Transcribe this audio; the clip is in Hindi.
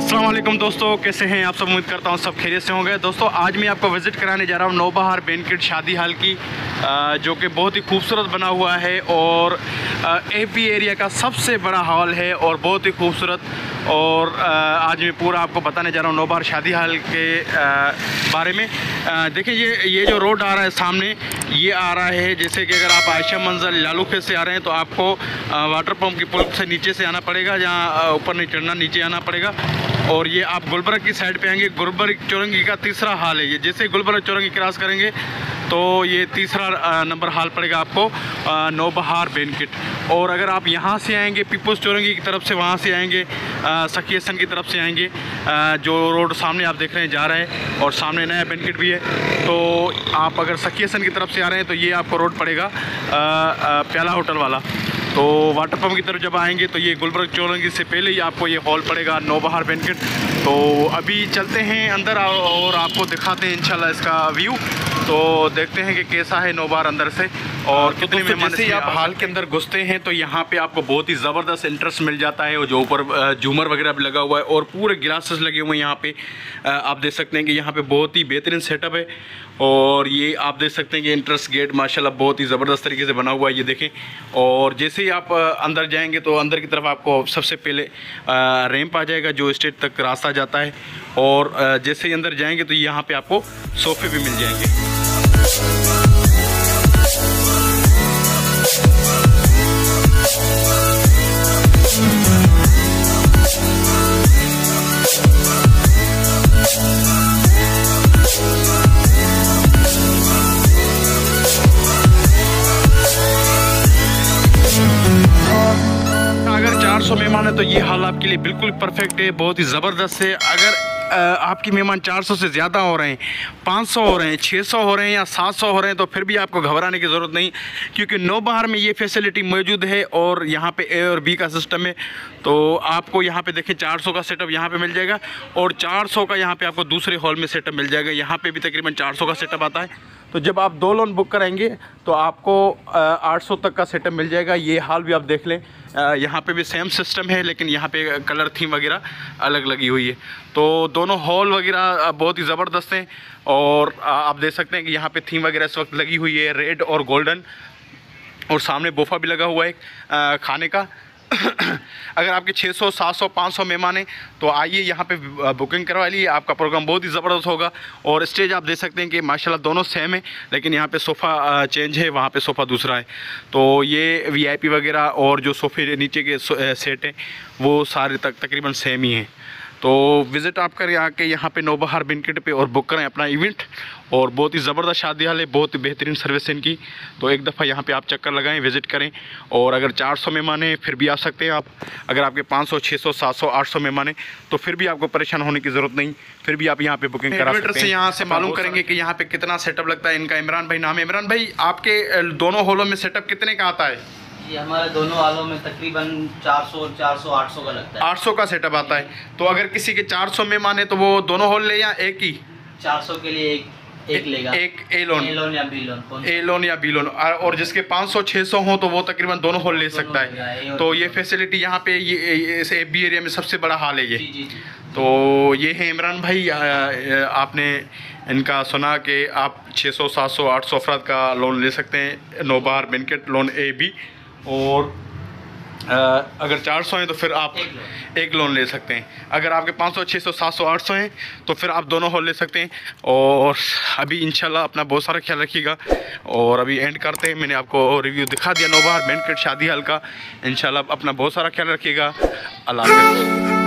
अस्सलाम वालेकुम दोस्तों, कैसे हैं आप सब। उम्मीद करता हूँ सब खैरियत से होंगे। दोस्तों आज मैं आपको विज़िट कराने जा रहा हूँ नौबहार बैंक्वेट शादी हाल की, जो कि बहुत ही खूबसूरत बना हुआ है और एपी एरिया का सबसे बड़ा हॉल है और बहुत ही खूबसूरत। और आज मैं पूरा आपको बताने जा रहा हूँ नौबहार शादी हाल के बारे में। देखिए ये जो रोड आ रहा है सामने, ये आ रहा है जैसे कि अगर आप आयशा मंजर लालूखे से आ रहे हैं तो आपको वाटर पंप की पुल से नीचे से आना पड़ेगा, जहाँ ऊपर नहीं चढ़ना, नीचे आना पड़ेगा। और ये आप गुलबर्ग की साइड पे आएंगे, गुलबर्ग चौरंगी का तीसरा हाल है ये। जैसे गुलबर्ग चौरंगी क्रॉस करेंगे तो ये तीसरा नंबर हाल पड़ेगा आपको नौबहार बैंक्वेट। और अगर आप यहाँ से आएंगे पीपुल्स चौरंगी की तरफ से, वहाँ से आएंगे सखीसन की तरफ से आएंगे, जो रोड सामने आप देख रहे हैं जा रहा है और सामने नया बैंक्वेट भी है। तो आप अगर सखीसन की तरफ से आ रहे हैं तो ये आपको रोड पड़ेगा प्याला होटल वाला। तो वाटर पंप की तरफ जब आएंगे तो ये गुलबर्ग चौरंगी से पहले ही आपको ये हॉल पड़ेगा नौबहार बैंक्वेट। तो अभी चलते हैं अंदर और आपको दिखाते हैं इंशाल्लाह इसका व्यू। तो देखते हैं कि कैसा है नौबहार अंदर से और कितने मेहमान। जैसे ही आप हॉल के अंदर घुसते हैं तो यहाँ पे आपको बहुत ही ज़बरदस्त इंटरेस्ट मिल जाता है, और जो ऊपर झूमर वगैरह भी लगा हुआ है और पूरे ग्लासेस लगे हुए हैं यहाँ पे। आप देख सकते हैं कि यहाँ पे बहुत ही बेहतरीन सेटअप है। और ये आप देख सकते हैं कि एंट्रेंस गेट माशाल्लाह बहुत ही ज़बरदस्त तरीके से बना हुआ है, ये देखें। और जैसे ही आप अंदर जाएंगे तो अंदर की तरफ आपको सबसे पहले रैंप आ जाएगा जो स्टेज तक रास्ता जाता है। और जैसे ही अंदर जाएंगे तो यहाँ पे आपको सोफ़े भी मिल जाएंगे। अगर 400 मेहमान है तो ये हाल आपके लिए बिल्कुल परफेक्ट है, बहुत ही ज़बरदस्त है। अगर आपके मेहमान 400 से ज़्यादा हो रहे हैं, 500 हो रहे हैं, 600 हो रहे हैं या 700 हो रहे हैं तो फिर भी आपको घबराने की ज़रूरत नहीं, क्योंकि नौबहार में ये फैसिलिटी मौजूद है। और यहाँ पे ए और बी का सिस्टम है। तो आपको यहाँ पे देखें 400 का सेटअप यहाँ पे मिल जाएगा और 400 का यहाँ पे आपको दूसरे हॉल में सेटअप मिल जाएगा। यहाँ पे भी तकरीबन 400 का सेटअप आता है। तो जब आप 2 लोन बुक कराएंगे तो आपको 800 तक का सेटअप मिल जाएगा। ये हाल भी आप देख लें, यहाँ पे भी सेम सिस्टम है, लेकिन यहाँ पे कलर थीम वगैरह अलग लगी हुई है। तो दोनों हॉल वगैरह बहुत ही ज़बरदस्त हैं। और आप देख सकते हैं कि यहाँ पे थीम वगैरह इस वक्त लगी हुई है रेड और गोल्डन, और सामने बुफा भी लगा हुआ है खाने का। अगर आपके 600, 700, 500 मेहमान हैं तो आइए यहाँ पे बुकिंग करवा लीजिए, आपका प्रोग्राम बहुत ही ज़बरदस्त होगा। और स्टेज आप देख सकते हैं कि माशाल्लाह दोनों सेम है, लेकिन यहाँ पे सोफ़ा चेंज है, वहाँ पे सोफ़ा दूसरा है। तो ये वीआईपी वगैरह और जो सोफ़े नीचे के सेट हैं वो सारे तकरीबन सेम ही हैं। तो विज़िट आप करें आके यहाँ पे नौबहार बैंक्वेट पे और बुक करें अपना इवेंट। और बहुत ही ज़बरदस्त शादी हाल है, बहुत ही बेहतरीन सर्विस है इनकी। तो एक दफ़ा यहाँ पे आप चक्कर लगाएं, विज़िट करें। और अगर 400 मेहमान हैं फिर भी आ सकते हैं आप। अगर आपके 500, 600, 700, 800 मेहमान हैं तो फिर भी आपको परेशान होने की ज़रूरत नहीं, फिर भी आप यहाँ पे बुकिंग करा सकते हैं। से यहाँ से मालूम करेंगे कि यहाँ पे कितना सेटअप लगता है। इनका इमरान भाई नाम है। इमरान भाई, आपके दोनों हॉलों में सेटअप कितने का आता है? ये हमारे दोनों हालों में तकरीबन 400, 800 का लगता है। 800 का सेटअप आता है। तो अगर किसी के 400 मेहमान है तो वो दोनों हॉल ले या एक ही? 400 के लिए एक लेगा, एक ए लोन या बी लोन, ए लोन या बी लोन। और जिसके 500, 600 हो तो वो तकरीबन दोनों हॉल ले सकता है। तो ये फैसिलिटी यहाँ पे ये इस एबी एरिया में सबसे बड़ा हाल है ये। जी। तो ये है इमरान भाई, आपने इनका सुना कि आप 600, 700, 800 अफराद का लोन ले सकते हैं Naubahar banquet loan A B. और अगर 400 हैं तो फिर आप एक लोन ले सकते हैं। अगर आपके 500, 600, 700, 800 हैं तो फिर आप दोनों हॉल ले सकते हैं। और अभी इंशाल्लाह अपना बहुत सारा ख्याल रखिएगा। और अभी एंड करते हैं, मैंने आपको रिव्यू दिखा दिया नौबहार बैंक्वेट शादी हाल का। इंशाल्लाह अपना बहुत सारा ख्याल रखिएगा। अल्लाह हाफ़िज़।